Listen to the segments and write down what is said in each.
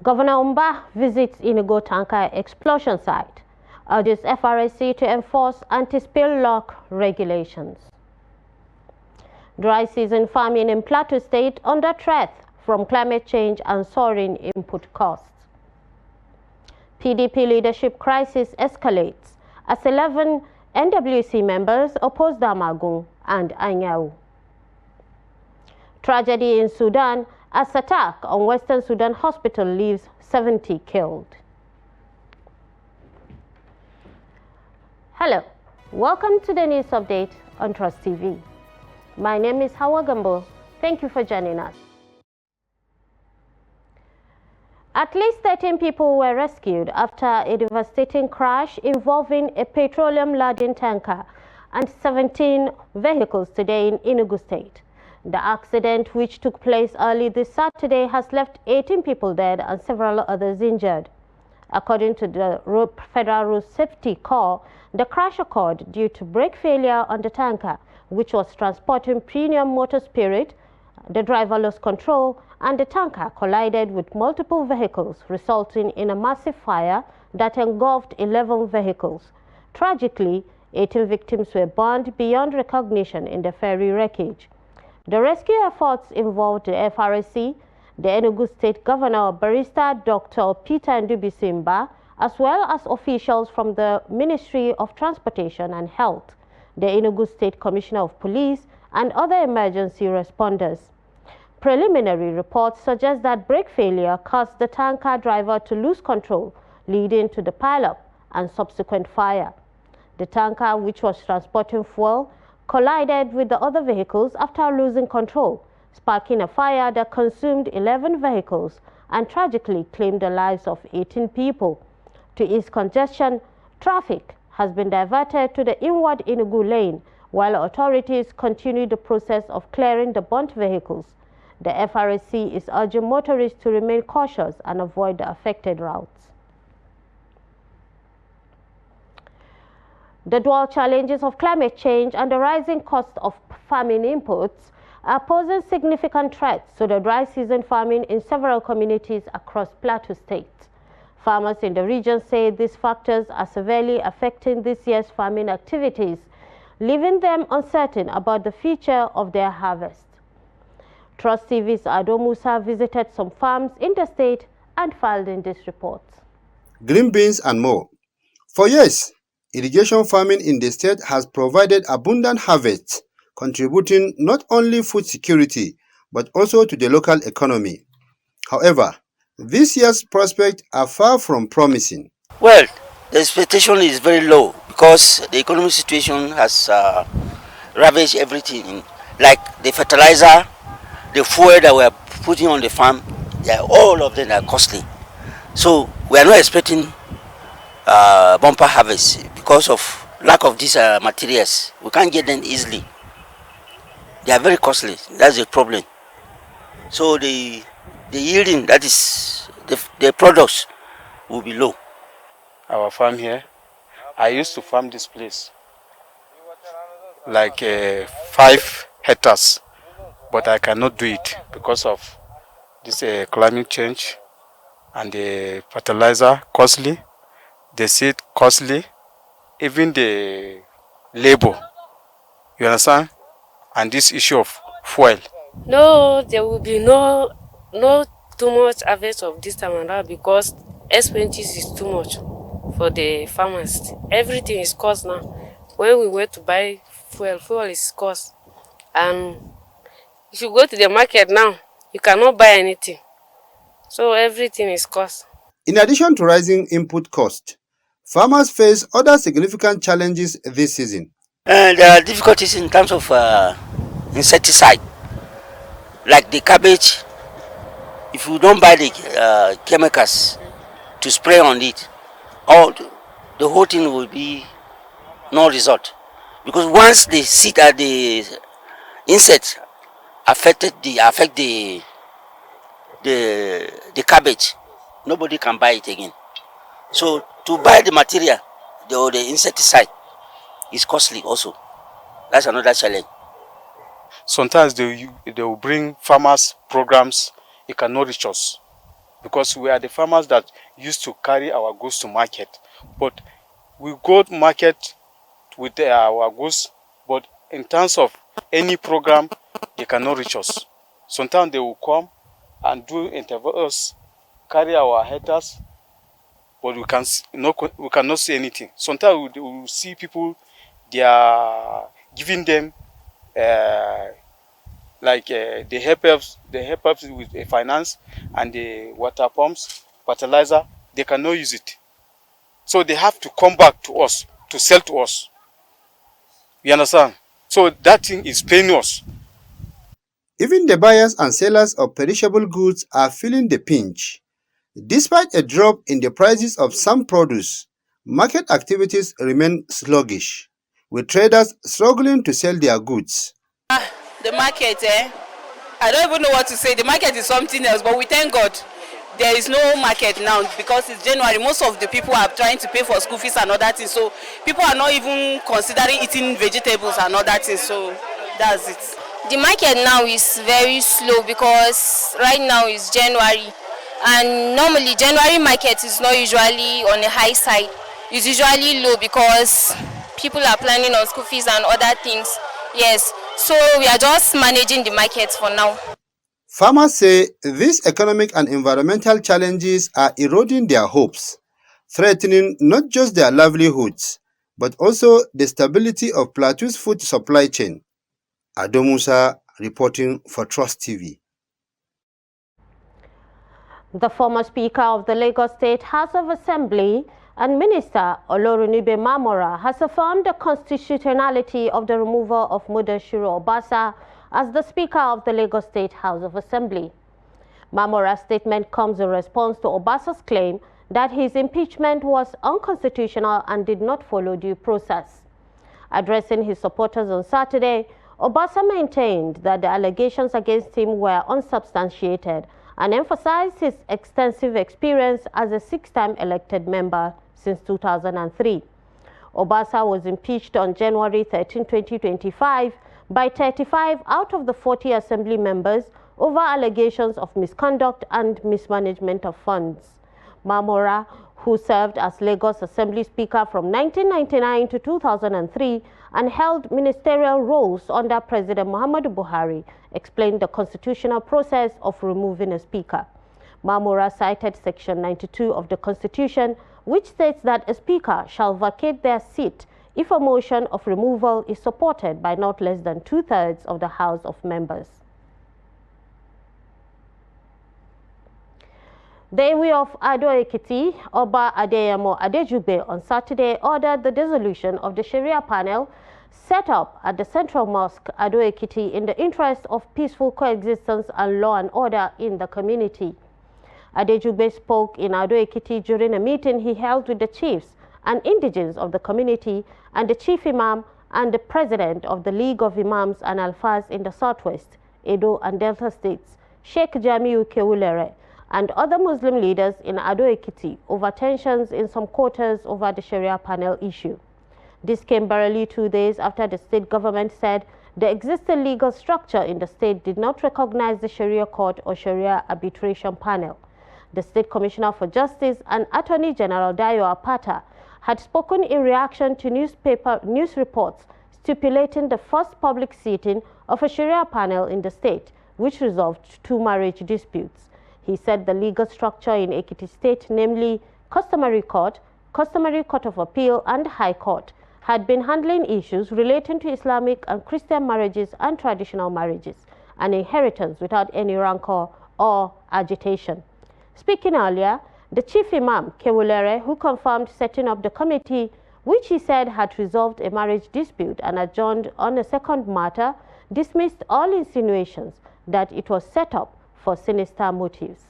Governor Umba visits Inigo tanker explosion site, urges FRSC to enforce anti-spill lock regulations. Dry season farming in Plateau State under threat from climate change and soaring input costs. PDP leadership crisis escalates as 11 NWC members oppose Damagun and Anyau. Tragedy in Sudan as attack on Western Sudan hospital leaves 70 killed. Hello, welcome to the news update on Trust TV. My name is Hawa Gambo. Thank you for joining us. At least 13 people were rescued after a devastating crash involving a petroleum-laden tanker and 17 vehicles today in Enugu State. The accident, which took place early this Saturday, has left 18 people dead and several others injured. According to the Federal Road Safety Corps, the crash occurred due to brake failure on the tanker, which was transporting premium motor spirit. The driver lost control and the tanker collided with multiple vehicles, resulting in a massive fire that engulfed 11 vehicles. Tragically, 18 victims were burned beyond recognition in the ferry wreckage. The rescue efforts involved the FRSC, the Enugu State Governor, Barrister Dr. Peter Ndubisimba, as well as officials from the Ministry of Transportation and Health, the Enugu State Commissioner of Police, and other emergency responders. Preliminary reports suggest that brake failure caused the tanker driver to lose control, leading to the pileup and subsequent fire. The tanker, which was transporting fuel, collided with the other vehicles after losing control, sparking a fire that consumed 11 vehicles and tragically claimed the lives of 18 people. To ease congestion, traffic has been diverted to the inward Enugu lane, while authorities continue the process of clearing the burnt vehicles. The FRSC is urging motorists to remain cautious and avoid the affected routes. The dual challenges of climate change and the rising cost of farming inputs are posing significant threats to the dry season farming in several communities across Plateau State. Farmers in the region say these factors are severely affecting this year's farming activities, leaving them uncertain about the future of their harvest. Trust TV's Ado Musa visited some farms in the state and filed in this report. Green beans and more. For years, irrigation farming in the state has provided abundant harvests, contributing not only food security, but also to the local economy. However, this year's prospects are far from promising. Well, the expectation is very low because the economic situation has ravaged everything, like the fertilizer, the fuel that we are putting on the farm, all of them are costly. So we are not expecting bumper harvest because of lack of these materials. We can't get them easily. They are very costly. That's the problem. So the yielding, that is the products, will be low. Our farm here, I used to farm this place like 5 hectares, but I cannot do it because of this climate change and the fertilizer costly, the seed costly, even the labor, you understand? And this issue of fuel. No, there will be no too much harvest of this time around because expenses is too much for the farmers. Everything is cost now. When we went to buy fuel is cost. And if you go to the market now, you cannot buy anything. So everything is cost. In addition to rising input costs, farmers face other significant challenges this season. There are difficulties in terms of insecticide, like the cabbage. If you don't buy the chemicals to spray on it, the whole thing will be no result. Because once the seed the insect affect the cabbage, nobody can buy it again. So to buy the material, the insecticide, is costly also. That's another challenge. Sometimes they will bring farmers programs, it cannot reach us because we are the farmers that used to carry our goods to market. But we go to market with our goods, but in terms of any program, they cannot reach us. Sometimes they will come and do interviews, carry our headers, but we cannot see anything. Sometimes we will see people, they are giving them they help us with the finance and the water pumps, fertilizer. They cannot use it, so they have to come back to us to sell to us. You understand? So that thing is paying us. Even the buyers and sellers of perishable goods are feeling the pinch. Despite a drop in the prices of some produce, market activities remain sluggish, with traders struggling to sell their goods. The market, I don't even know what to say. The market is something else, but we thank God. There is no market now because it's January. Most of the people are trying to pay for school fees and other things. So people are not even considering eating vegetables and other things. So that's it. The market now is very slow because right now is January. And normally January market is not usually on the high side. It's usually low because people are planning on school fees and other things. Yes, so we are just managing the market for now. Farmers say these economic and environmental challenges are eroding their hopes, threatening not just their livelihoods, but also the stability of Plateau's food supply chain. Ado Musa reporting for Trust TV. The former Speaker of the Lagos State House of Assembly and Minister Olorunnibe Mamora has affirmed the constitutionality of the removal of Mudashiru Obasa as the Speaker of the Lagos State House of Assembly. Mamora's statement comes in response to Obasa's claim that his impeachment was unconstitutional and did not follow due process. Addressing his supporters on Saturday, Obasa maintained that the allegations against him were unsubstantiated and emphasized his extensive experience as a six-time elected member since 2003. Obasa was impeached on January 13, 2025 by 35 out of the 40 assembly members over allegations of misconduct and mismanagement of funds. Mamora, who served as Lagos Assembly Speaker from 1999 to 2003 and held ministerial roles under President Muhammadu Buhari, explained the constitutional process of removing a speaker. Mamora cited Section 92 of the Constitution, which states that a speaker shall vacate their seat if a motion of removal is supported by not less than 2/3 of the House of Members. The Ewe of Ado Ekiti, Oba Adeyemo Adejugbe, on Saturday ordered the dissolution of the Sharia panel set up at the Central Mosque, Ado Ekiti, in the interest of peaceful coexistence and law and order in the community. Adejugbe spoke in Ado Ekiti during a meeting he held with the chiefs and indigenes of the community and the chief imam and the president of the League of Imams and Alfaz in the Southwest, Edo and Delta states, Sheikh Jamiu Kewulere, and other Muslim leaders in Ado Ekiti over tensions in some quarters over the Sharia panel issue. This came barely 2 days after the state government said the existing legal structure in the state did not recognize the Sharia court or Sharia arbitration panel. The State Commissioner for Justice and Attorney General Dayo Apata had spoken in reaction to news reports stipulating the first public sitting of a Sharia panel in the state, which resolved 2 marriage disputes. He said the legal structure in Ekiti State, namely Customary Court of Appeal, and High Court, had been handling issues relating to Islamic and Christian marriages and traditional marriages and inheritance without any rancor or agitation. Speaking earlier, the Chief Imam, Kewulere, who confirmed setting up the committee, which he said had resolved a marriage dispute and adjourned on a second matter, dismissed all insinuations that it was set up for sinister motives.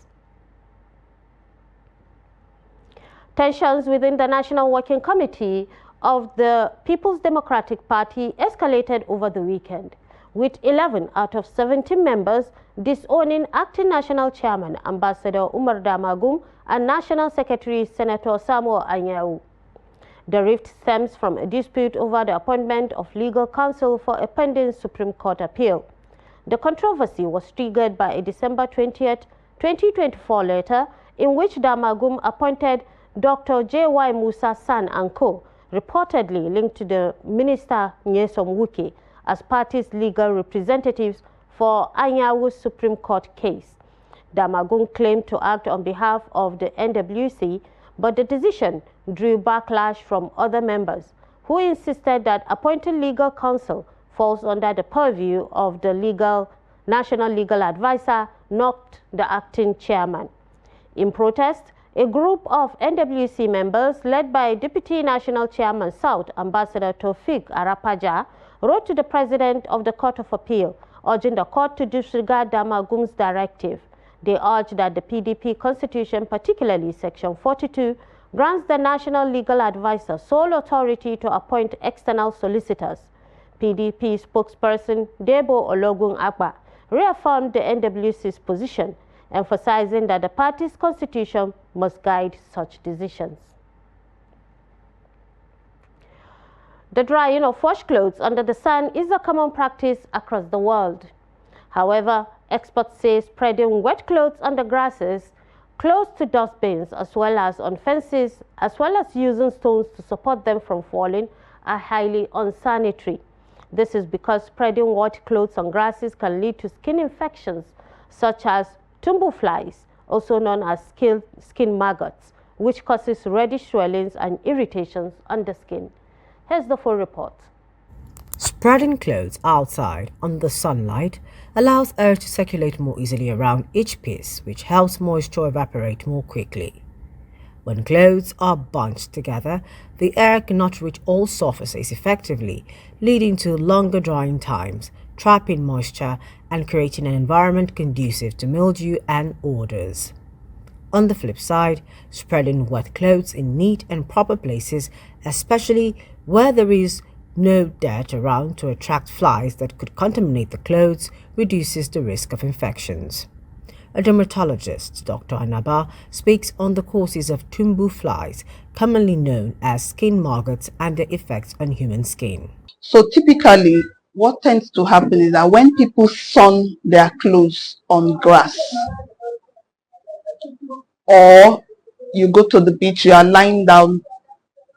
Tensions within the National Working Committee of the People's Democratic Party escalated over the weekend, with 11 out of 17 members disowning acting National Chairman Ambassador Umar Damagum and National Secretary Senator Samuel Anyanwu. The rift stems from a dispute over the appointment of legal counsel for a pending Supreme Court appeal. The controversy was triggered by a December 20th, 2024 letter in which Damagum appointed Dr. J.Y. Musa San and Co., reportedly linked to the Minister Nyesom Wuke, as party's legal representatives for Anyawu's Supreme Court case. Damagum claimed to act on behalf of the NWC, but the decision drew backlash from other members, who insisted that appointing legal counsel falls under the purview of the National Legal Advisor, not the acting chairman. In protest, a group of NWC members, led by Deputy National Chairman South, Ambassador Tofik Arapaja, wrote to the President of the Court of Appeal, urging the court to disregard Damagum's directive. They urge that the PDP constitution, particularly Section 42, grants the National Legal Advisor sole authority to appoint external solicitors. PDP spokesperson Debo Ologun Agba reaffirmed the NWC's position, emphasizing that the party's constitution must guide such decisions. The drying of washed clothes under the sun is a common practice across the world. However, experts say spreading wet clothes on the grasses close to dustbins as well as on fences, as well as using stones to support them from falling, are highly unsanitary. This is because spreading wet clothes on grasses can lead to skin infections such as tinubu flies, also known as skin maggots, which causes reddish swellings and irritations on the skin. Here's the full report. Spreading clothes outside under the sunlight allows air to circulate more easily around each piece, which helps moisture evaporate more quickly. When clothes are bunched together, the air cannot reach all surfaces effectively, leading to longer drying times, trapping moisture and creating an environment conducive to mildew and odors. On the flip side, spreading wet clothes in neat and proper places, especially where there is no dirt around to attract flies that could contaminate the clothes, reduces the risk of infections. A dermatologist, Dr. Anaba, speaks on the causes of tinubu flies, commonly known as skin maggots, and their effects on human skin. So typically, what tends to happen is that when people sun their clothes on grass, or you go to the beach, you are lying down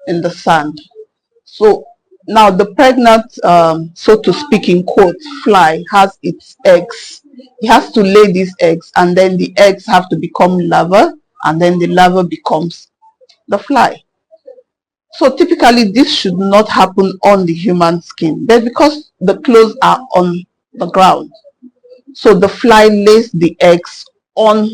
in the sand. So now the pregnant, so to speak in quotes, fly has its eggs. It has to lay these eggs, and then the eggs have to become larvae, and then the larva becomes the fly. So typically this should not happen on the human skin, but because the clothes are on the ground, so the fly lays the eggs on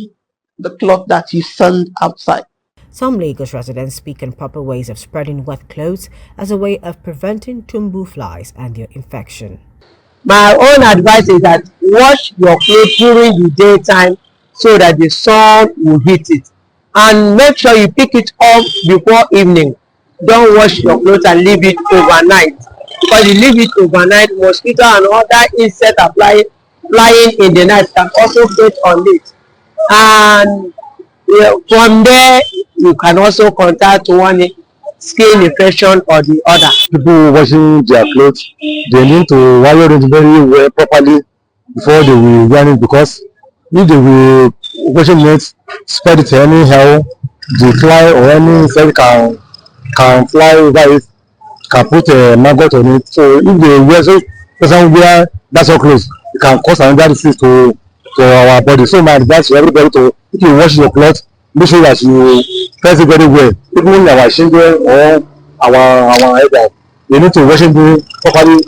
the cloth that you sun outside. Some Lagos residents speak on proper ways of spreading wet clothes as a way of preventing tinubu flies and their infection. My own advice is that wash your clothes during the daytime so that the sun will hit it, and make sure you pick it up before evening. Don't wash your clothes and leave it overnight, because you leave it overnight, mosquito and other insects are flying in the night can also get on it, and from there you can also contact one skin infection or the other. People washing their clothes, they need to wire it very well properly before they will wear it, because if they will washing it, spread it anyhow, the fly or any insect can fly over it, can put a maggot on it. So if they wear, so person wear that's all clothes, it can cause another disease to our body. So my advice to everybody, to if you wash your clothes, make sure that you press it very well. Even our children or our elder, they need to wash it properly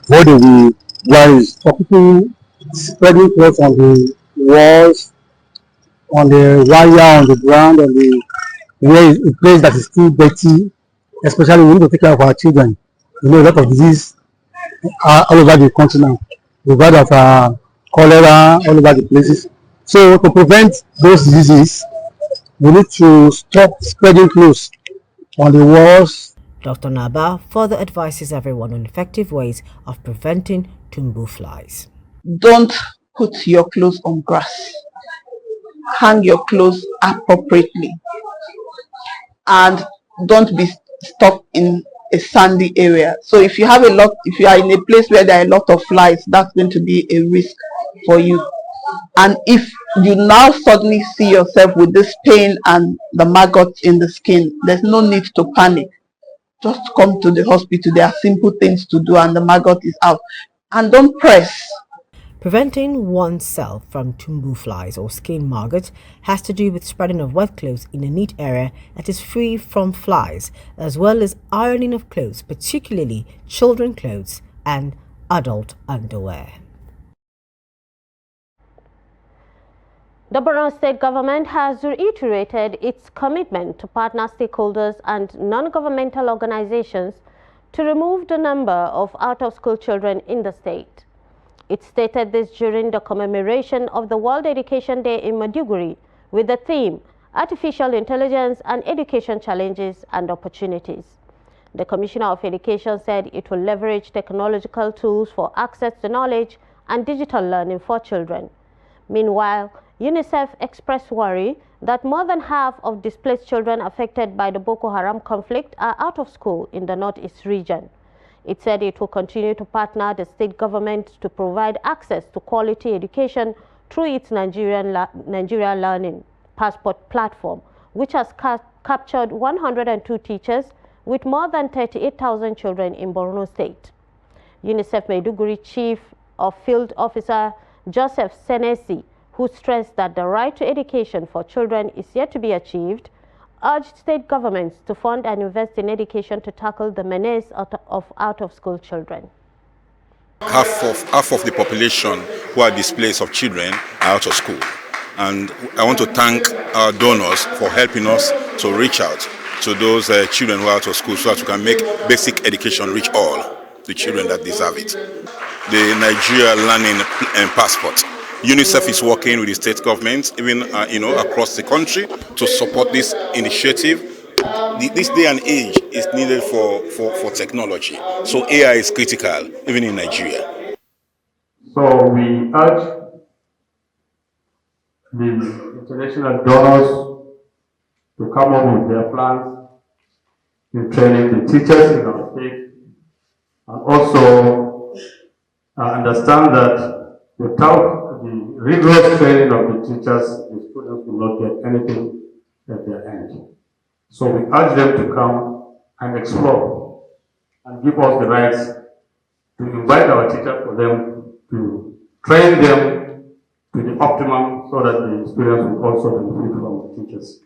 before they will wear it. For people spreading clothes on the walls, on the wire, on the ground, on the a place that is still dirty, especially we need to take care of our children. You know, a lot of disease all over the country now. We've heard of cholera all over the places. So to prevent those diseases, we need to stop spreading clothes on the walls. Dr. Naba further advises everyone on effective ways of preventing tinubu flies. Don't put your clothes on grass. Hang your clothes appropriately, and don't be stuck in a sandy area. So if you are in a place where there are a lot of flies, that's going to be a risk for you. And if you now suddenly see yourself with this pain and the maggots in the skin, there's no need to panic. Just come to the hospital. There are simple things to do and the maggot is out. And don't press. Preventing oneself from tinubu flies or skin maggots has to do with spreading of wet clothes in a neat area that is free from flies, as well as ironing of clothes, particularly children clothes and adult underwear. The Borno State government has reiterated its commitment to partner stakeholders and non-governmental organizations to remove the number of out-of-school children in the state. It stated this during the commemoration of the World Education Day in Maiduguri with the theme Artificial Intelligence and Education Challenges and Opportunities. The Commissioner of Education said it will leverage technological tools for access to knowledge and digital learning for children. Meanwhile, UNICEF expressed worry that more than half of displaced children affected by the Boko Haram conflict are out of school in the Northeast region. It said it will continue to partner the state government to provide access to quality education through its Nigeria Learning Passport platform, which has captured 102 teachers with more than 38,000 children in Borno State. UNICEF Maiduguri Chief of Field Officer Joseph Senesi, who stressed that the right to education for children is yet to be achieved, urged state governments to fund and invest in education to tackle the menace of out-of-school children. Half of the population who are displaced of children are out of school. And I want to thank our donors for helping us to reach out to those children who are out of school so that we can make basic education reach all the children that deserve it. The Nigeria Learning Passport. UNICEF is working with the state governments, even across the country, to support this initiative. This day and age is needed for technology, so AI is critical, even in Nigeria. So we urge the international donors to come up with their plans in training the teachers in our state, and also understand that without the rigorous training of the teachers, the students will not get anything at their end. So we urge them to come and explore and give us the rights to invite our teachers for them to train them to the optimum so that the students will also benefit from the teachers.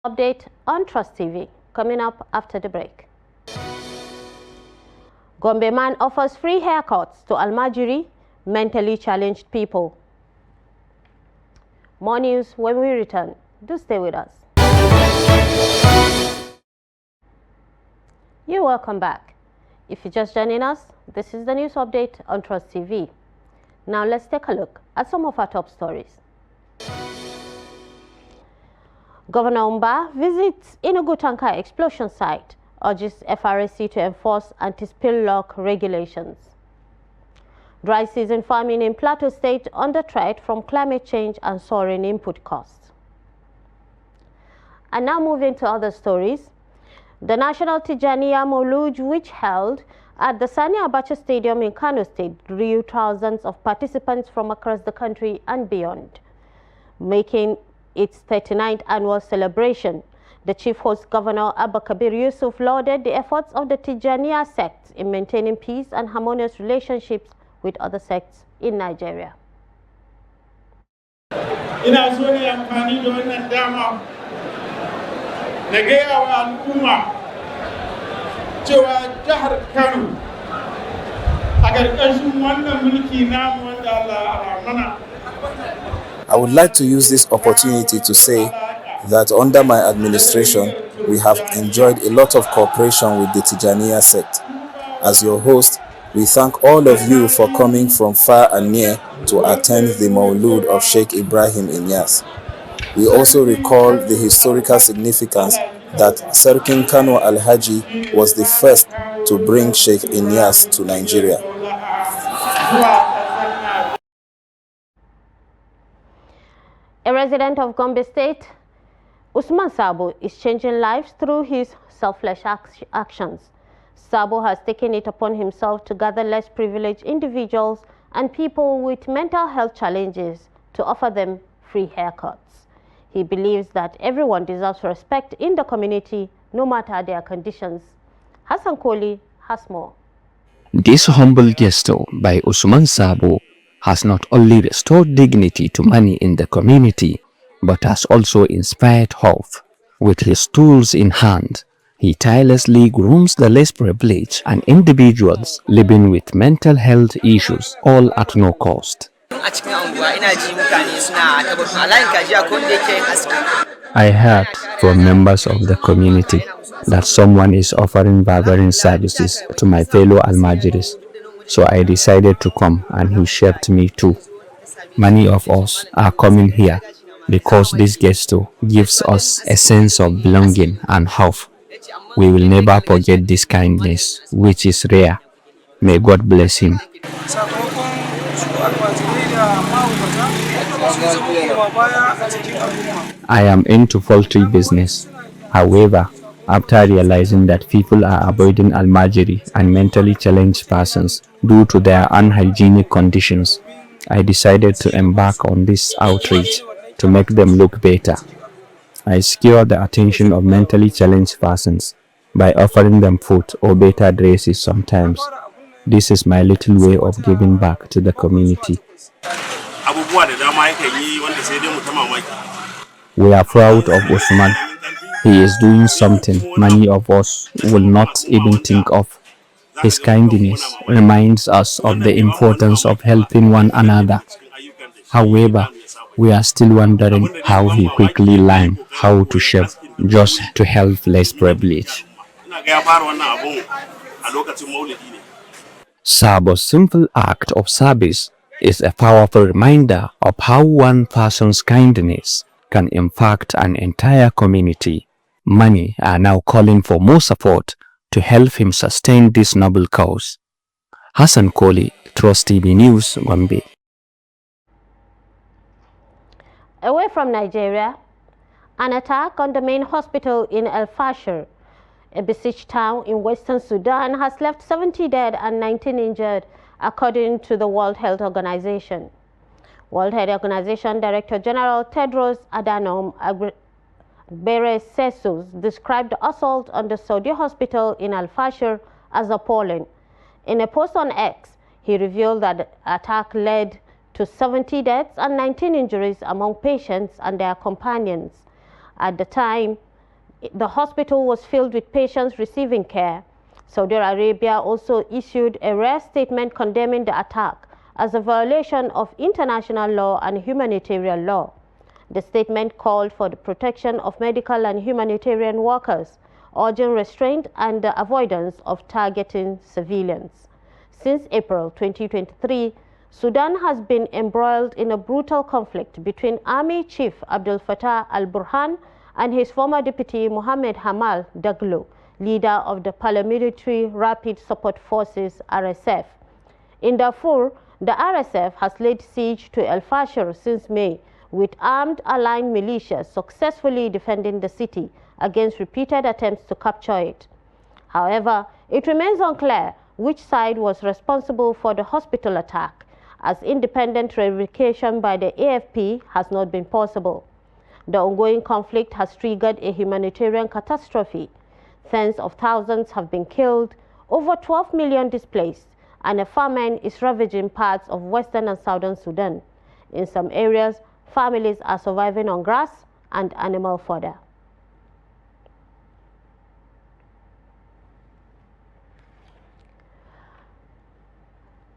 Update on Trust TV coming up after the break. Gombe man offers free haircuts to Almajiri, mentally challenged people. More news when we return. Do stay with us. You're welcome back. If you're just joining us, this is the news update on Trust TV. Now let's take a look at some of our top stories. Governor Umba visits Enugu tanker explosion site, urges FRSC to enforce anti-spill lock regulations. Dry season farming in Plateau State under threat from climate change and soaring input costs. And now moving to other stories. The National Tijaniya Maulud, which held at the Sani Abacha Stadium in Kano State, drew thousands of participants from across the country and beyond, making its 39th annual celebration. The chief host, Governor Abba Kabir Yusuf, lauded the efforts of the Tijaniya sect in maintaining peace and harmonious relationships with other sects in Nigeria. Ina so ne amfani da wannan dama na gaya wa al'umma cewa jihar Kano a ƙarƙashin wannan mulki namu wanda Allah ya mana. I would like to use this opportunity to say that under my administration, we have enjoyed a lot of cooperation with the Tijaniya sect. As your host, we thank all of you for coming from far and near to attend the Maulud of Sheikh Ibrahim Inyas. We also recall the historical significance that Sarkin Kano Al-Haji was the first to bring Sheikh Inyas to Nigeria. A resident of Gombe State, Usman Sabo, is changing lives through his selfless actions. Sabo has taken it upon himself to gather less privileged individuals and people with mental health challenges to offer them free haircuts. He believes that everyone deserves respect in the community, no matter their conditions. Hassan Koli has more. This humble gesture by Usman Sabo has not only restored dignity to many in the community, but has also inspired hope. With his tools in hand, he tirelessly grooms the less privileged and individuals living with mental health issues, all at no cost. I heard from members of the community that someone is offering barbering services to my fellow Almajiris, so I decided to come, and he shaped me too. Many of us are coming here because this gesture gives us a sense of belonging and hope. We will never forget this kindness, which is rare. May God bless him. I am into poultry business. However, after realizing that people are avoiding Almajiri and mentally challenged persons due to their unhygienic conditions, I decided to embark on this outreach to make them look better. I secure the attention of mentally challenged persons by offering them food or better dresses sometimes. This is my little way of giving back to the community. We are proud of Usman. He is doing something many of us will not even think of. His kindness reminds us of the importance of helping one another. However, we are still wondering how he quickly learned how to shave just to help less privileged. Sabo's simple act of service is a powerful reminder of how one person's kindness can impact an entire community. Many are now calling for more support to help him sustain this noble cause. Hassan Koli, Trust TV News, Gombe. Away from Nigeria, an attack on the main hospital in El Fasher, a besieged town in western Sudan, has left 70 dead and 19 injured, according to the World Health Organization. World Health Organization Director General Tedros Adhanom Ghebreyesus described the assault on the Saudi hospital in Al Fasher as appalling. In a post on X, he revealed that the attack led to 70 deaths and 19 injuries among patients and their companions. At the time, the hospital was filled with patients receiving care. Saudi Arabia also issued a rare statement condemning the attack as a violation of international law and humanitarian law. The statement called for the protection of medical and humanitarian workers, urging restraint and the avoidance of targeting civilians. Since April 2023, Sudan has been embroiled in a brutal conflict between Army Chief Abdel Fattah al-Burhan and his former deputy Mohamed Hamal Daglo, leader of the Paramilitary Rapid Support Forces RSF. In Darfur, the RSF has laid siege to El Fasher since May, with armed aligned militias successfully defending the city against repeated attempts to capture it. However, it remains unclear which side was responsible for the hospital attack, as independent verification by the AFP has not been possible. The ongoing conflict has triggered a humanitarian catastrophe. Tens of thousands have been killed, over 12 million displaced, and a famine is ravaging parts of western and southern Sudan. In some areas, families are surviving on grass and animal fodder.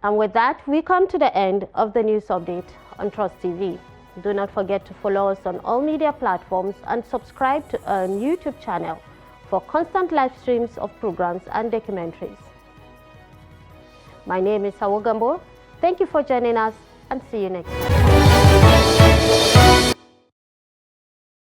And with that, we come to the end of the news update on Trust TV. Do not forget to follow us on all media platforms and subscribe to our YouTube channel for constant live streams of programs and documentaries. My name is Hawa Gambo. Thank you for joining us, and see you next time.